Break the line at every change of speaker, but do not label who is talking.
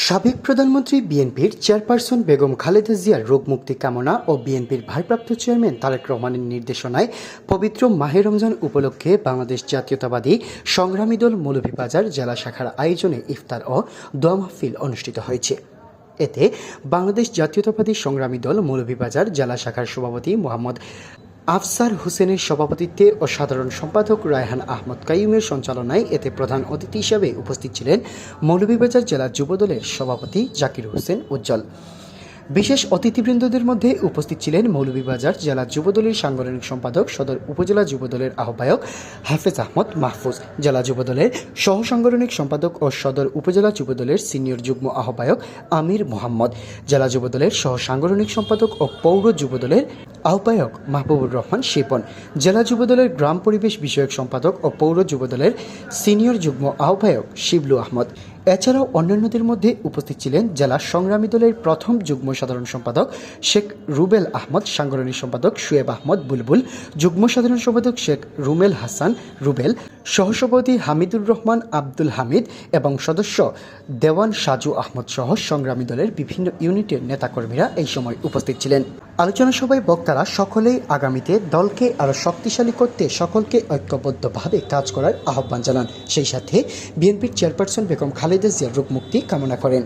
সাবেক প্রধানমন্ত্রী বিএনপির চেয়ারপারসন বেগম খালেদা জিয়ার রোগমুক্তি কামনা ও বিএনপির ভারপ্রাপ্ত চেয়ারম্যান তারেক রহমানের নির্দেশনায় পবিত্র মাহে রমজান উপলক্ষে বাংলাদেশ জাতীয়তাবাদী সংগ্রামী দল মৌলভীবাজার জেলা শাখার আয়োজনে ইফতার ও দোয়া মাহফিল অনুষ্ঠিত হয়েছে। এতে বাংলাদেশ জাতীয়তাবাদী সংগ্রামী দল মৌলভীবাজার জেলা শাখার সভাপতি মোহাম্মদ আফসার হোসেনের সভাপতিত্বে ও সাধারণ সম্পাদক রায়হান আহমদ কাইয়ুমের সঞ্চালনায় এতে প্রধান অতিথি হিসেবে উপস্থিত ছিলেন মৌলভীবাজার জেলা যুবদলের সভাপতি জাকির হোসেন উজ্জ্বল। বিশেষ অতিথিবৃন্দদের মধ্যে উপস্থিত ছিলেন মৌলভীবাজার জেলা যুবদলের সাংগঠনিক সম্পাদক সদর উপজেলা যুবদলের আহ্বায়ক হাফেজ আহমদ মাহফুজ, জেলা যুবদলের সহ সাংগঠনিক সম্পাদক ও সদর উপজেলা যুবদলের সিনিয়র যুগ্ম আহ্বায়ক আমির মোহাম্মদ, জেলা যুবদলের সহ সাংগঠনিক সম্পাদক ও পৌর যুবদলের আহ্বায়ক মাহবুবুর রহমান শিপন, জেলা যুবদলের গ্রাম পরিবেশ বিষয়ক সম্পাদক ও পৌর যুবদলের সিনিয়র যুগ্ম আহ্বায়ক শিবলু আহমদ। এছাড়াও অন্যান্যদের মধ্যে উপস্থিত ছিলেন জেলা সংগ্রামী দলের প্রথম যুগ্ম সাধারণ সম্পাদক শেখ রুবেল আহমদ, সাংগঠনিক সম্পাদক শুয়েব আহমদ বুলবুল, যুগ্ম সাধারণ সম্পাদক শেখ রুমেল হাসান রুবেল, সহসভাপতি হামিদুর রহমান আব্দুল হামিদ এবং সদস্য দেওয়ান সাজু আহমদ সহ সংগ্রামী দলের বিভিন্ন ইউনিটের নেতাকর্মীরা এই সময় উপস্থিত ছিলেন। আলোচনা সভায় বক্তারা সকলেই আগামীতে দলকে আরও শক্তিশালী করতে সকলকে ঐক্যবদ্ধভাবে কাজ করার আহ্বান জানান। সেই সাথে বিএনপির চেয়ারপারসন বেগম খালেদা জিয়ার রোগমুক্তি কামনা করেন।